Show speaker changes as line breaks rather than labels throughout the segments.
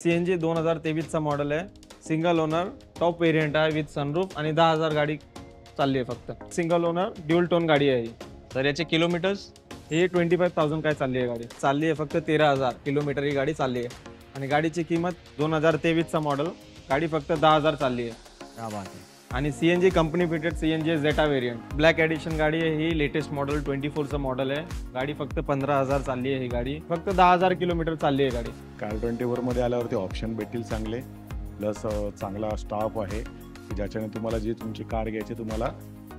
CNG 2023चा model आहे. Single owner top variant आहे with sunroof आणि 10,000 गाडी चालली आहे फक्त. सिंगल ओनर ड्युअल टोन गाडी आहे ही.
सर याचे किलोमीटर्स
हे 25,000 काय चालली आहे गाडी. चालली आहे फक्त 13,000 किलोमीटर ही गाडी चालली आहे. आणि गाडीची किंमत 2023चा मॉडेल, गाडी फक्त 10,000 चालली आहे.
क्या बात आहे.
आणि CNG company fitted CNG zeta variant black edition गाडी आहे ही. लेटेस्ट मॉडेल 24चं मॉडेल आहे. गाडी फक्त 15,000 चालली आहे ही गाडी. फक्त 10,000 किलोमीटर चालली आहे गाडी.
कार 24 मध्ये आल्यावरती ऑप्शन भेटतील चांगले, प्लस चांगला स्टाफ आहे की ज्याच्याने तुम्हाला जी तुमची कार घ्यायची तुम्हाला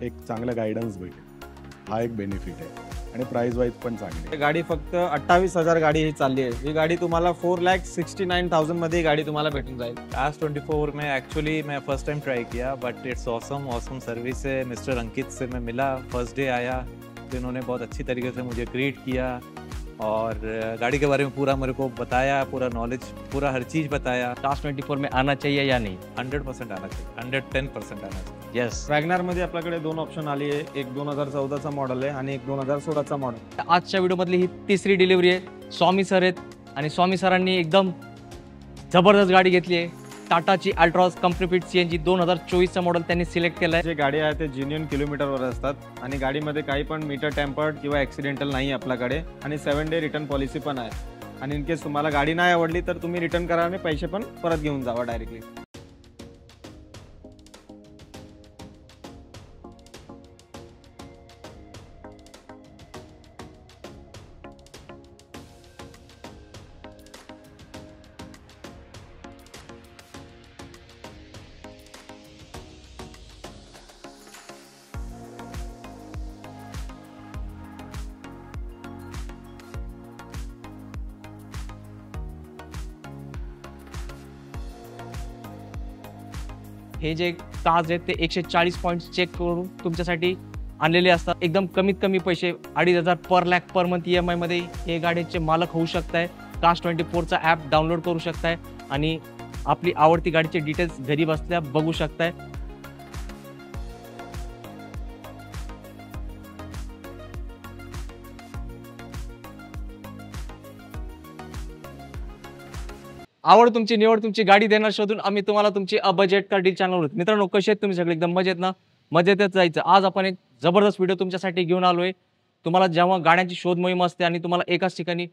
एक चांगला गायडन्स भेटेल. हा एक बेनिफिट आहे आणि प्राइस वाईज पण चांगली आहे.
गाडी फक्त 28,000 गाडी ही चालली आहे. ही गाडी तुम्हाला 4,69,000 मध्ये गाडी तुम्हाला भेटून जाईल.
आज 24 में एक्चुअली मैं फर्स्ट टाइम ट्राई किया, बट इट्स ऑसम सर्विस है. मिस्टर अंकित से मैं मिला, फर्स्ट डे आया तो इन्होंने बहुत अच्छी तरीके से मुझे ग्रीट किया और गाड़ी के बारे में पूरा मेरे को बताया, पूरा नॉलेज, पूरा हर चीज़ बताया.
टास्क 24 में आना चाहिए या नहीं?
100% आना चाहिए, 110% आना चाहिए.
यस.
वॅगनार मध्ये आपल्याकडे दोन ऑप्शन आली आहे. एक 2014चा मॉडेल आहे आणि एक 2016चा मॉडेल.
आजच्या व्हिडिओमधली ही तिसरी डिलिव्हरी आहे. स्वामी सर आहेत आणि स्वामी सरांनी एकदम जबरदस्त गाडी घेतली आहे. टाटाची अल्ट्रॉस कंपनी फिट CNG 2024चा मॉडेल त्यांनी सिलेक्ट केला आहे.
जे गाडी आहे ते जेन्युइन किलोमीटरवर असतात आणि गाडीमध्ये काही पण मीटर टेम्पर्ड किंवा ॲक्सिडेंटल नाही आपल्याकडे. आणि 7 डे रिटर्न पॉलिसी पण आहे. आणि इन केस तुम्हाला गाडी नाही आवडली तर तुम्ही रिटर्न करा आणि पैसे पण परत घेऊन जावा डायरेक्टली.
हे जे काज आहेत ते 140 पॉईंट्स चेक करून तुमच्यासाठी आणलेले असतात. एकदम कमीत कमी पैसे 2,500 पर लॅक पर मंथ EMI मध्ये हे गाडीचे मालक होऊ शकताय. टास्क 24चा ॲप डाउनलोड करू शकताय आणि आपली आवडती गाडीचे डिटेल्स घरी बसल्या बघू शकताय. आवड तुमची, निवड तुमची, गाडी देणार शोधून आम्ही तुम्हाला तुमची बजेट कार डील चॅनलवर. मित्रांनो, कसे आहेत तुम्ही सगळे? एकदम मजेत ना? मजेतच जायचं. आज आपण एक जबरदस्त व्हिडिओ तुमच्यासाठी घेऊन आलोय. तुम्हाला जेव्हा गाड्यांची शोध मोहीम असते आणि तुम्हाला एकाच ठिकाणी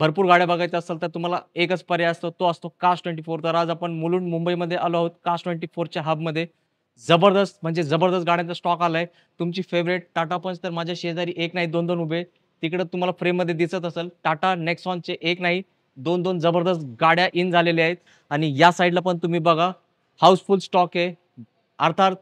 भरपूर गाड्या बघायच्या असतात तर तुम्हाला एकच पर्याय असतो, तो असतो कास्ट 24. तर आज आपण मुलुंड मुंबईमध्ये आलो आहोत कास्ट 24च्या हबमध्ये. जबरदस्त म्हणजे जबरदस्त गाड्यांचा स्टॉक आलाय. तुमची फेवरेट टाटा पंच तर माझ्या शेजारी एक नाही दोन उभे. तिकडे तुम्हाला फ्रेममध्ये दिसत असेल टाटा नेक्सॉनचे एक नाही दोन जबरदस्त गाड्या इन झालेल्या आहेत. आणि या साईडला पण तुम्ही बघा हाऊसफुल स्टॉक आहे. अर्थात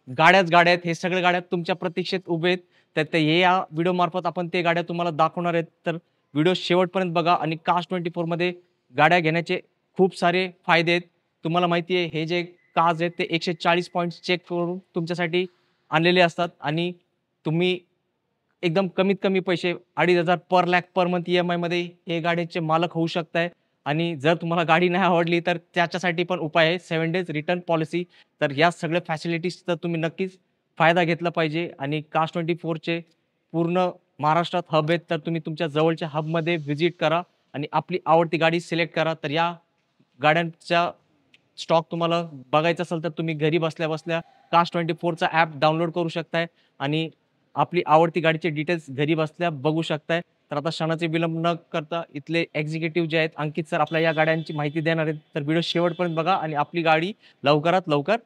गाड्याच गाड्या आहेत. हे सगळे गाड्या तुमच्या प्रतीक्षेत उभे आहेत. तर ते या व्हिडिओ मार्फत आपण ते गाड्या तुम्हाला दाखवणार आहेत. तर व्हिडिओ शेवटपर्यंत बघा. आणि कास्ट 24 मध्ये गाड्या घेण्याचे खूप सारे फायदे आहेत. तुम्हाला माहिती आहे हे जे काज आहेत ते 140 पॉईंट्स चेक करून तुमच्यासाठी आणलेले असतात आणि तुम्ही एकदम कमीत कमी पैसे 2,500 पर लॅक पर मंथ EMI मध्ये हे गाडीचे मालक होऊ शकताय. आणि जर तुम्हाला गाडी नाही आवडली तर त्याच्यासाठी पण उपाय आहे 7 डेज रिटर्न पॉलिसी. तर या सगळ्या फॅसिलिटीजचा तुम्ही नक्कीच फायदा घेतला पाहिजे. आणि कास्ट 24चे पूर्ण महाराष्ट्रात हब आहेत. तर तुम्ही तुमच्या जवळच्या हबमध्ये व्हिजिट करा आणि आपली आवडती गाडी सिलेक्ट करा. तर या गाड्यांचा स्टॉक तुम्हाला बघायचा असेल तर तुम्ही घरी बसल्या बसल्या कास्ट 24चा ॲप डाउनलोड करू शकताय आणि आपली आवडती गाडीचे डिटेल्स घरी बसल्या बघू शकताय. तर आता क्षणाचे विलंब न करता इथले एक्झिक्युटिव्ह जे आहेत अंकित सर आपल्या या गाड्यांची माहिती देणार आहेत. तर व्हिडिओ शेवटपर्यंत बघा आणि आपली गाडी लवकरात लवकर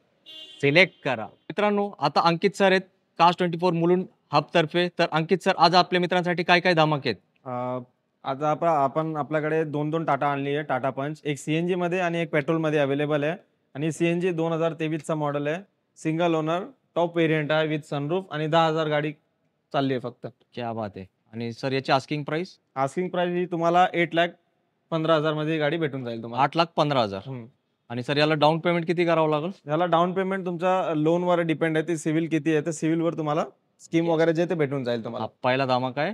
सिलेक्ट करा. मित्रांनो, आता अंकित सर आहेत कास्ट 24 मुलुंड हब तर्फे. तर अंकित सर, आज आपल्या मित्रांसाठी काय काय धमाके आहेत?
आज आपण आपल्याकडे दोन टाटा आणली आहे. टाटा पंच एक CNG मध्ये आणि एक पेट्रोलमध्ये अवेलेबल आहे. आणि CNG 2023चा मॉडेल आहे. सिंगल ओनर टॉप व्हेरियंट आहे विथ सनरूफ आणि 10,000 गाडी चालली आहे फक्त.
क्या बात आहे. आणि सर याची आस्किंग प्राइस
ही तुम्हाला 8,15,000 मध्ये गाडी भेटून जाईल तुम्हाला.
8,15,000. आणि सर याला डाऊन पेमेंट किती करावं लागेल?
याला डाऊन पेमेंट तुमच्या लोनवर डिपेंड आहे. ते सिव्हिल किती आहे, तर सिव्हिलवर तुम्हाला स्कीम वगैरे जे ते भेटून जाईल तुम्हाला.
पहिला धमाका आहे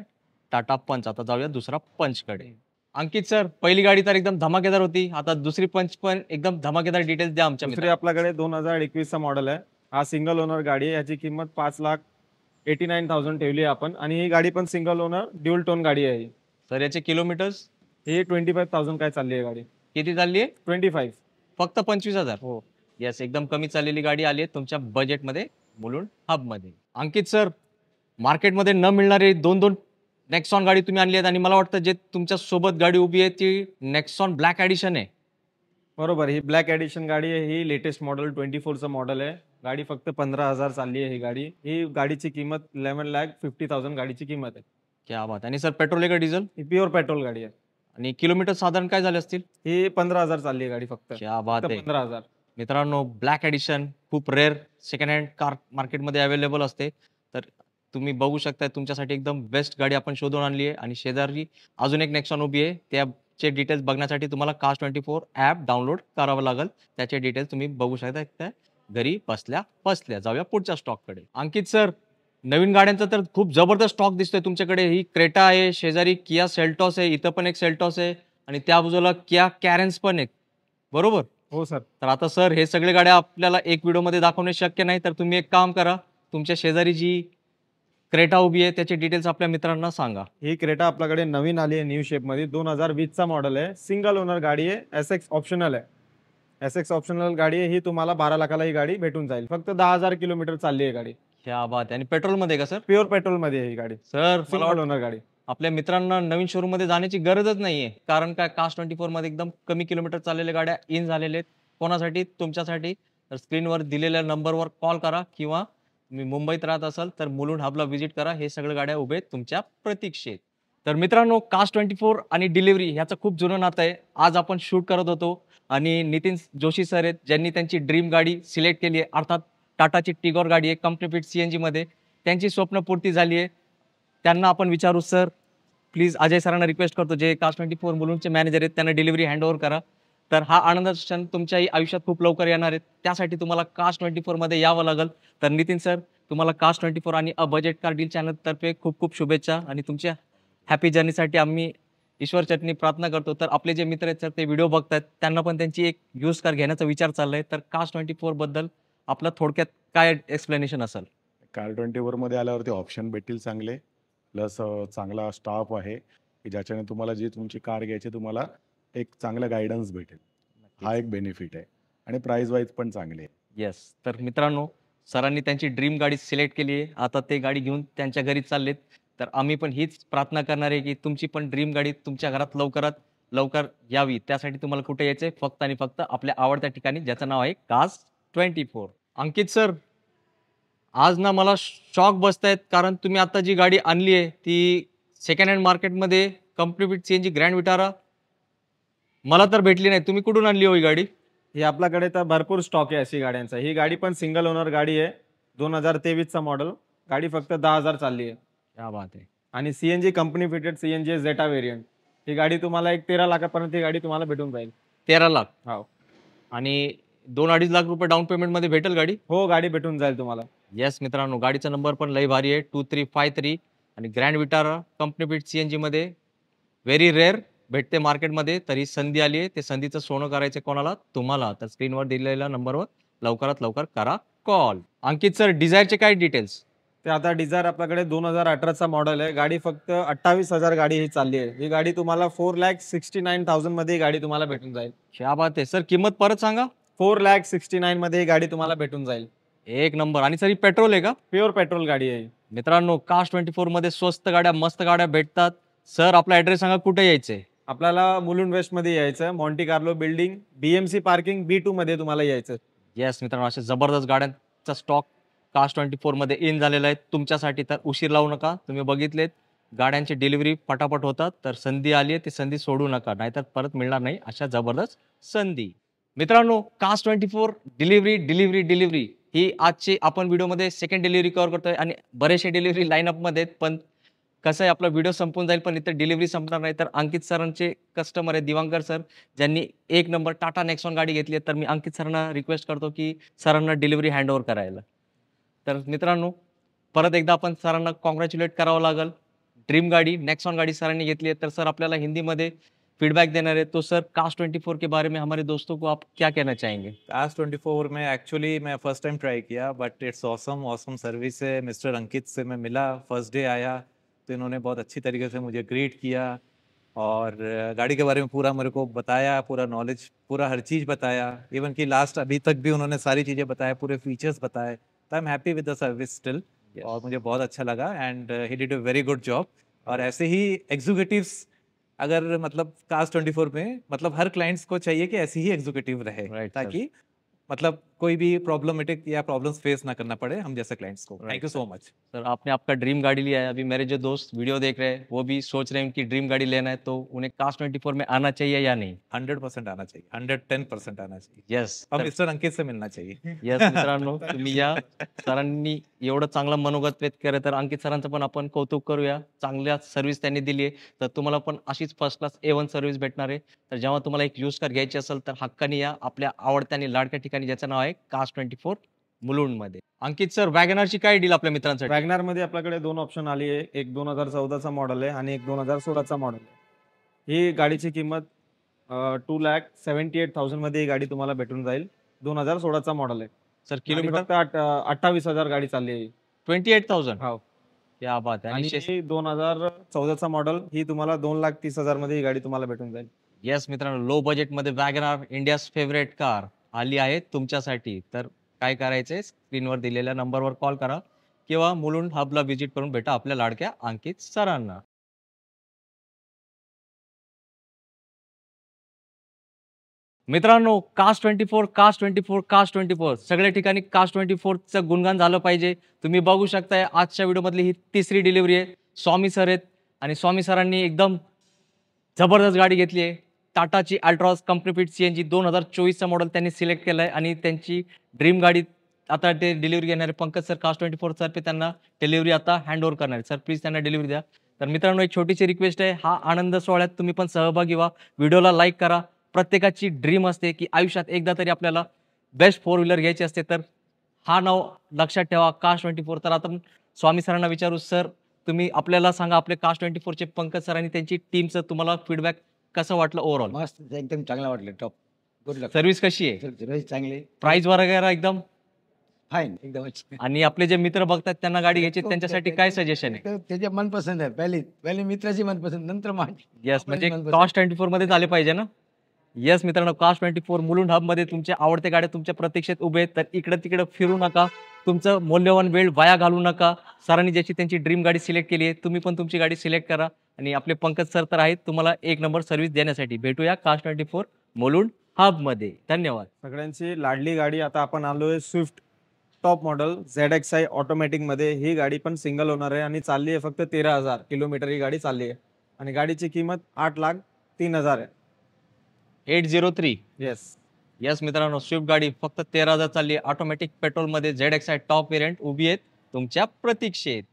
टाटा पंच. आता जाऊया दुसरा पंचकडे. अंकित सर, पहिली गाडी तर एकदम धमाकेदार होती. आता दुसरी पंच पण एकदम धमाकेदार डिटेल्स द्या आमच्या.
दुसरी आपल्याकडे 2021चा मॉडेल आहे. हा सिंगल ओनर गाडी आहे. याची किंमत 5,89,000 ठेवली आहे आपण. आणि ही गाडी पण सिंगल ओनर ड्युअल टोन गाडी आहे.
सर याचे किलोमीटर्स
हे 25,000 काय चालली आहे गाडी.
किती चालली आहे?
25.
फक्त 25,000.
हो.
येस, एकदम कमी चाललेली गाडी आली आहे तुमच्या बजेटमध्ये, मुलुंड हबमध्ये. अंकित सर, मार्केटमध्ये न मिळणारी 2-2 नेक्सॉन गाडी तुम्ही आणली आहे आणि मला वाटतं जे तुमच्या सोबत गाडी उभी आहे ती नेक्सॉन ब्लॅक एडिशन आहे.
बरोबर. ही ब्लॅक एडिशन गाडी आहे. ही लेटेस्ट मॉडेल 24चं मॉडेल आहे. गाडी फक्त 15,000 चालली आहे ही गाडी. ही गाडीची किंमत 11,50,000 गाडीची किंमत आहे.
क्या बात आहे. आणि सर पेट्रोल आहे का डिझेल?
ही प्युअर पेट्रोल गाडी आहे.
आणि किलोमीटर साधारण काय झाले असतील?
ही 15,000 चालली आहे गाडी फक्त.
क्या बात
फक्त
आहे.
15,000.
मित्रांनो, ब्लॅक एडिशन खूप रेअर सेकंड हँड कार मार्केटमध्ये अवेलेबल असते. तर तुम्ही बघू शकता तुमच्यासाठी एकदम बेस्ट गाडी आपण शोधून आणली आहे. आणि शेजारी अजून एक नेक्सॉन उभी आहे. त्याचे डिटेल्स बघण्यासाठी तुम्हाला Cars24 ॲप डाउनलोड करावं लागेल. त्याचे डिटेल्स तुम्ही बघू शकता त्या घरी बसल्या बसल्या. जाऊया पुढच्या स्टॉककडे. अंकित सर, नवीन गाड्यांचा तर खूप जबरदस्त स्टॉक दिसतोय तुमच्याकडे. ही क्रेटा आहे, शेजारी किया सेल्टॉस आहे, इथं पण एक सेल्टॉस आहे आणि त्या बाजूला किया कॅरेन्स पण आहे, बरोबर?
हो सर.
तर आता सर हे सगळे गाड्या आपल्याला एक व्हिडिओमध्ये दाखवणे शक्य नाही, तर तुम्ही एक काम करा, तुमच्या शेजारी जी क्रेटा उभी आहे त्याचे डिटेल्स आपल्या मित्रांना सांगा.
ही क्रेटा आपल्याकडे नवीन आली आहे न्यू शेपमध्ये. 2020चा मॉडेल आहे. सिंगल ओनर गाडी आहे. एसएक्स ऑप्शनल आहे. एसएक्स ऑप्शनल गाडी आहे. ही तुम्हाला 12 लाखाला ही गाडी भेटून जाईल. फक्त 10,000 किलोमीटर चालली आहे गाडी.
क्या बात आहे. आणि पेट्रोलमध्ये का सर?
प्युअर पेट्रोल मध्ये आहे ही गाडी.
सर मला
सिंगल
वाटतं
ओनर गाडी.
आपल्या मित्रांना नवीन शोरूम मध्ये जाण्याची गरजच नाहीये, कारण काय Cars24 मध्ये एकदम कमी किलोमीटर चाललेल्या गाड्या इन झालेल्या आहेत. कोणासाठी? तुमच्यासाठी. तर स्क्रीनवर दिलेल्या नंबरवर कॉल करा किंवा तुम्ही मुंबईत राहत असाल तर मुलुंड हबला व्हिजिट करा. हे सगळ्या गाड्या उभे आहेत तुमच्या प्रतीक्षेत. तर मित्रांनो, Cars24 आणि डिलिव्हरी ह्याचं खूप जुनं नातं आहे. आज आपण शूट करत होतो आणि नितीन जोशी सर आहेत ज्यांनी त्यांची ड्रीम गाडी सिलेक्ट केली आहे, अर्थात टाटाची टिगॉर गाडी आहे कंपनी फिट CNG मध्ये. त्यांची स्वप्नपूर्ती झाली आहे. त्यांना आपण विचारू. सर प्लीज अजय सरांना रिक्वेस्ट करतो, जे Cars24 मुलुंडचे मॅनेजर आहेत, त्यांना डिलिव्हरी हँडओव्हर करा. तर हा आनंदाचा क्षण तुमच्याही आयुष्यात खूप लवकर येणार आहे. त्यासाठी तुम्हाला Cars24 मध्ये यावं लागेल. तर नितीन सर, तुम्हाला Cars24 आणि a budget car deal channel तर्फे खूप खूप शुभेच्छा आणि तुमच्या हॅपी जर्नीसाठी आम्ही ईश्वर चटणी प्रार्थना करतो. तर आपले जे मित्र आहेत सर ते व्हिडिओ बघतात, त्यांना पण त्यांची एक यूज कार घेण्याचा विचार चाललाय. तर Cars24 बद्दल आपलं थोडक्यात काय एक्सप्लेनेशन असेल?
Car24 मध्ये आल्यावरती ऑप्शन भेटतील चांगले, प्लस चांगला स्टाफ आहे की ज्याच्याने तुम्हाला जी तुमची कार घ्यायची तुम्हाला एक चांगला गायडन्स भेटेल. हा एक बेनिफिट आहे. आणि प्राइस वाईज पण चांगले आहे.
येस. तर मित्रांनो, सरांनी त्यांची ड्रीम गाडी सिलेक्ट केली आहे. आता ते गाडी घेऊन त्यांच्या घरी चाललेत. तर आम्ही पण हीच प्रार्थना करणार आहे की तुमची पण ड्रीम गाडी तुमच्या घरात लवकरात लवकर यावी. त्यासाठी तुम्हाला कुठे यायचंय? फक्त आणि फक्त आपल्या आवडत्या ठिकाणी, ज्याचं नाव आहे Cars24. अंकित सर, आज ना मला शॉक बसतायत, कारण तुम्ही आता जी गाडी आणली आहे ती सेकंड हँड मार्केटमध्ये company fit CNG grand Vitara मला तर भेटली नाही. तुम्ही कुठून आणली हो ही गाडी?
ही आपल्याकडे तर भरपूर स्टॉक आहे अशी गाड्यांचा. ही गाडी पण सिंगल ओनर गाडी आहे. 2023चा मॉडेल. गाडी फक्त 10,000 चालली आहे.
क्या बात आहे.
आणि CNG company fitted CNG zeta variant. ही गाडी तुम्हाला एक 13 लाखापर्यंत ही गाडी तुम्हाला भेटून जाईल.
13 लाख
हो.
आणि 2-2.5 लाख रुपये डाऊन पेमेंट मध्ये भेटेल गाडी?
हो, गाडी भेटून जाईल तुम्हाला.
येस मित्रांनो, गाडीचा नंबर पण लय भारी आहे, 2353 आणि grand Vitara company fit CNG मध्ये व्हेरी रेअर भेटते मार्केटमध्ये. तरी संधी आली आहे. ते संधीचं सोनं करायचं कोणाला? तुम्हाला. तर स्क्रीनवर दिलेल्या नंबरवर लवकरात लवकर करा कॉल. अंकित सर, डिझायरचे काय डिटेल्स?
ते आता डिझायर आपल्याकडे 2018चा मॉडेल आहे. गाडी फक्त 28,000 गाडी ही चालली आहे. ही गाडी तुम्हाला 4,69,000 मध्ये ही गाडी तुम्हाला भेटून जाईल.
क्या बात आहे. सर किंमत परत सांगा.
4,69,000 मध्ये ही गाडी तुम्हाला भेटून जाईल.
एक नंबर. आणि सर ही पेट्रोल आहे का?
प्युअर पेट्रोल गाडी आहे.
मित्रांनो, Cars24 मध्ये स्वस्त गाड्या, मस्त गाड्या भेटतात. सर आपला ॲड्रेस सांगा, कुठे यायचंय?
आपल्याला मुलुंड वेस्ट मध्ये यायचं. Monty Carlo building, BMC parking B2 मध्ये तुम्हाला यायचं.
येस मित्रांनो, अशा जबरदस्त गाड्यांचा स्टॉक Cars24 मध्ये इन झालेला आहे तुमच्यासाठी. तर उशीर लावू नका. तुम्ही बघितलेत गाड्यांची डिलिव्हरी फटाफट होतात. तर संधी आली आहे, ती संधी सोडू नका, नाहीतर परत मिळणार नाही अशा जबरदस्त संधी. मित्रांनो, Cars24 डिलिव्हरी ही आजची आपण व्हिडिओमध्ये सेकंड डिलिव्हरी कव्हर करतोय आणि बरेचसे डिलिव्हरी लाईनअपमध्ये आहेत. पण कसं आहे, आपला व्हिडिओ संपून जाईल पण इथं डिलिव्हरी संपणार नाही. तर अंकित सरांचे कस्टमर आहेत दिवांकर सर, ज्यांनी एक नंबर टाटा नेक्सॉन गाडी घेतली आहे. तर मी अंकित सरांना रिक्वेस्ट करतो की सरांना डिलिव्हरी हँडओव्हर करायला. तर मित्रांनो, परत एकदा आपण सरांना कॉंग्रॅच्युलेट करावं लागेल. ड्रीम गाडी नेक्सॉन गाडी सरांनी घेतली आहे. तर सर आपल्याला हिंदीमध्ये फीडबॅक देना है, तो सर Cars24 के बारे में हमारे दोस्तों को आप क्या कहना चाहेंगे?
Cars24 में एक्चुअली मैं फर्स्ट टाइम ट्राई किया, बट इट्स ऑसम सर्विस है. मिस्टर अंकित से मैं मिला, फर्स्ट डे आया तो इन्होंने बहुत अच्छी तरीके से मुझे ग्रीट किया और गाड़ी के बारे में पूरा मेरे को बताया, पूरा नॉलेज, पूरा हर चीज़ बताया, इवन कि लास्ट अभी तक भी उन्होंने सारी चीज़ें बताया, पूरे फीचर्स बताए। तो आई एम हैप्पी विद द सर्विस स्टिल, और मुझे बहुत अच्छा लगा and he did a very good job. और ऐसे ही एग्जीक्यूटिव्स अगर मतलब Cars24 में मतलब हर क्लाइंट्स को चाहिए कि ऐसी ही एग्जीक्यूटिव रहे,
Right, sir.
ताकि मतलब कोई भी प्रॉब्लमेटिक या प्रॉब्लम्स फेस ना करना पड़े हम जैसे क्लाइंट्स को। Thank you so much.
Sir आपने आपका ड्रीम गाड़ी लिया है, अभी मेरे जो दोस्त वीडियो देख रहे हैं वो भी सोच रहे हैं उनकी ड्रीम गाड़ी लेना है, तो उन्हें Cars24 में आना चाहिए या नहीं?
100% आना चाहिए, 110% आना चाहिए,
येस
और मिस्टर अंकित से मिलना चाहिए।
येस मित्रांनो, तुम्ही या सरांनी एवढं चांगलं मनोगत व्यक्त केलं, तर अंकित सरांचं पण आपण कौतुक करूया. चांगल्या सर्व्हिस त्यांनी दिली आहे, तर तुम्हाला पण अशीच फर्स्ट क्लास A1 सर्व्हिस भेटणार आहे. तर जेव्हा तुम्हाला एक यूज कार घ्यायची असेल तर हक्काने या आपल्या आवडत्या आणि लाडक्या ठिकाणी, ज्याचं नाव आहे Cars24 मुलुंडमध्ये. अंकित सर, वॅगनारची काय डील आपल्या मित्रांसाठी?
वॅगनार मध्ये आपल्याकडे दोन ऑप्शन आली आहे. एक 2014चा मॉडेल आहे आणि एक 2016चा मॉडेल आहे. ही गाडीची किंमत 2,78,000 मध्ये ही गाडी तुम्हाला भेटून जाईल. 2016चा मॉडेल आहे.
सर
किलोमीटर
किलोमीटर
फक्त 28,000 गाडी चालली आहे.
28,000.
हो.
क्या बात आहे.
आणि
आणि
2014चा मॉडेल ही तुम्हाला 2,30,000 मध्ये ही गाडी तुम्हाला भेटून जाईल.
येस मित्रांनो, लो बजेटमध्ये वॅगनार, इंडियाज फेवरेट कार आली आहे तुमच्यासाठी. तर काय करायचंय, स्क्रीनवर दिलेल्या नंबरवर कॉल करा किंवा मुलुंड हबला व्हिजिट करून भेटा आपल्या लाडक्या अंकित सरांना. मित्रांनो, Cars24 सगळ्या ठिकाणी Cars24चं गुणगान झालं पाहिजे. तुम्ही बघू शकताय आजच्या व्हिडिओमधली ही तिसरी डिलिव्हरी आहे. स्वामी सर आहेत आणि स्वामी सरांनी एकदम जबरदस्त गाडी घेतली आहे. टाटाची अल्ट्रॉस कंपनी फिट CNG 2024चा मॉडेल त्यांनी सिलेक्ट केला आहे आणि त्यांची ड्रीम गाडी आता ते डिलिव्हरी घेणारे पंकज सर Cars24 तर्फे त्यांना डिलिव्हरी आता हँड ओव्हर करणार आहे. सर प्लीज त्यांना डिलिव्हरी द्या. तर मित्रांनो, एक छोटीशी रिक्वेस्ट आहे, हा आनंद सोहळ्यात तुम्ही पण सहभागी व्हा. व्हिडिओला लाईक करा. प्रत्येकाची ड्रीम असते की आयुष्यात एकदा तरी आपल्याला बेस्ट 4 व्हीलर घ्यायची असते, तर हा नाव लक्षात ठेवा, Cars24. तर आता स्वामी सरांना विचारू, सर तुम्ही आपल्याला सांगा, आपले Cars24चे पंकज सर आणि त्यांची टीमचं तुम्हाला फीडबॅक कसं वाटलं ओव्हरऑल?
मस्त, एकदम चांगला वाटलं. टॉप, गुड लक.
सर्व्हिस कशी आहे?
सर्विस चांगली,
प्राइस वगैरे एकदम?
फाईन, एकदम अच्छी.
आणि आपले जे मित्र बघतात त्यांना गाडी घ्यायची, त्यांच्यासाठी काय सजेशन आहे?
तर त्याचे मनपसंद आहे. पहिले मित्राची मनपसंद, नंतर माझी.
येस, म्हणजे
मनपसंद.
Cars24 मध्ये झाले पाहिजे ना? येस मित्रांनो, Cars24 मुलुंड हबमध्ये तुमच्या आवडत्या गाड्या तुमच्या प्रतीक्षेत उभे आहेत. तर इकडं तिकडं फिरू नका, तुमचं मौल्यवान वेळ वाया घालू नका. सरांनी ज्याची त्यांची ड्रीम गाडी सिलेक्ट केली आहे, तुम्ही पण तुमची गाडी सिलेक्ट करा. आणि आपले पंकज सर तर आहेत तुम्हाला एक नंबर सर्व्हिस देण्यासाठी. भेटूया Cars24 मुलुंड हबमध्ये. धन्यवाद.
सगळ्यांची लाडली गाडी आता आपण आलोय Swift top model ZXi automatic मध्ये. ही गाडी पण सिंगल ओनर आहे आणि चालली आहे फक्त 13,000 किलोमीटर ही गाडी चालली आहे आणि गाडीची किंमत 8,03,000 आहे.
803.
येस
मित्रांनो, स्विफ्ट गाडी फक्त 13,000 चालली आहे. ऑटोमॅटिक पेट्रोलमध्ये ZXi टॉप व्हेरियंट उभी आहेत तुमच्या प्रतीक्षेत.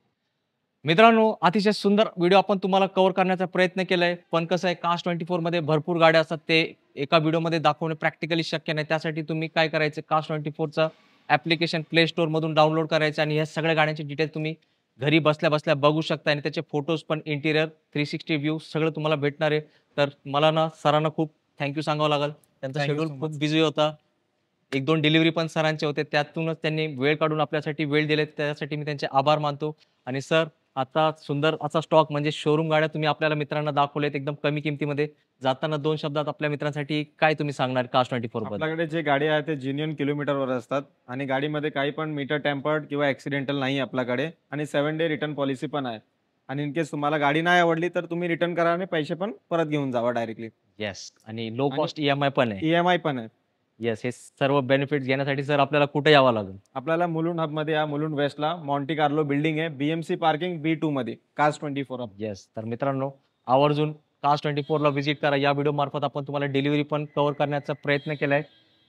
मित्रांनो, अतिशय सुंदर व्हिडिओ आपण तुम्हाला कव्हर करण्याचा प्रयत्न केलाय, पण कसं आहे, Cars24 मध्ये भरपूर गाड्या असतात, ते एका व्हिडिओमध्ये दाखवणे प्रॅक्टिकली शक्य नाही. त्यासाठी तुम्ही काय करायचं, Cars24चं ॲप्लिकेशन प्ले स्टोअर मधून डाउनलोड करायचं आणि ह्या सगळ्या गाड्यांची डिटेल तुम्ही घरी बसल्या बसल्या बघू शकता आणि त्याचे फोटोज पण, इंटिरियर 360 व्ह्यू सगळं तुम्हाला भेटणार आहे. तर मला ना सरांना खूप थँक्यू सांगावं लागेल. त्यांचा
Thank you
शेड्यूल
so
खूप
much.
बिझी होता. 1-2 डिलिव्हरी पण सरांचे होते, त्यातूनच त्यांनी वेळ काढून आपल्यासाठी वेळ दिले, त्यासाठी मी त्यांचे आभार मानतो. आणि सर, आता सुंदर असा स्टॉक म्हणजे शोरूम गाड्या तुम्ही आपल्याला मित्रांना दाखवलेत एकदम कमी किमतीमध्ये. जाताना 2 शब्दात आपल्या मित्रांसाठी काय तुम्ही सांगणार Cars24 बद्दल?
आपल्याकडे जे गाडी आहे ते जेन्युइन किलोमीटरवर असतात आणि गाडीमध्ये काही पण मीटर टेम्पर्ड किंवा ऍक्सिडेंटल नाही आपल्याकडे आणि 7 डे रिटर्न पॉलिसी पण आहे. आणि इन केस तुम्हाला गाडी नाही आवडली तर तुम्ही रिटर्न करा आणि पैसे पण परत घेऊन जावा डायरेक्टली.
येस, आणि लो कॉस्ट EMI पण आहे.
EMI पण आहे.
येस, हे सर्व बेनिफिट्स घेण्यासाठी सर आपल्याला कुठे यावं लागेल?
आपल्याला मुलुंड हबमध्ये या, मुलुंड वेस्टला मॉन्टी कार्लो बिल्डिंग आहे, BMC पार्किंग B2 मध्ये Cars24 हब.
येस, तर मित्रांनो, आवर्जून Cars24 ला व्हिजिट करा. या व्हिडिओ मार्फत आपण तुम्हाला डिलिव्हरी पण कव्हर करण्याचा प्रयत्न केलाय.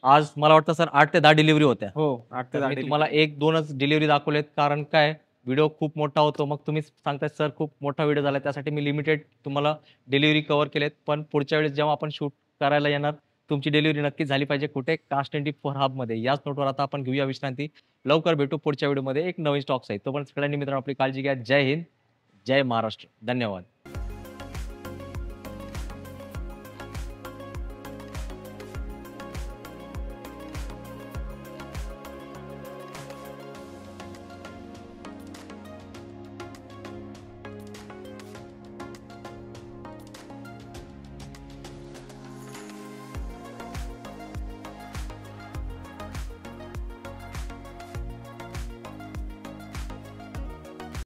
आज मला वाटतं सर 8 ते 10 डिलिव्हरी होत्या.
हो, 8 ते
तर
10
मी तुम्हाला 1-2च डिलिव्हरी दाखवलेत, कारण काय, व्हिडिओ खूप मोठा होतो. मग तुम्ही सांगताय सर खूप मोठा व्हिडिओ झाला, त्यासाठी मी लिमिटेड तुम्हाला डिलिव्हरी कव्हर केलेत. पण पुढच्या वेळेस जेव्हा आपण शूट करायला येणार, तुमची डिलिव्हरी नक्कीच झाली पाहिजे. कुठे? Cars24 हबमध्ये. याच नोटवर आता आपण घेऊया विश्रांती. लवकर भेटू पुढच्या व्हिडिओमध्ये एक नवीन स्टॉक्स आहे. तोपर्यंत सगळ्यांनी मित्रांनो आपली काळजी घ्या. जय हिंद, जय महाराष्ट्र. धन्यवाद.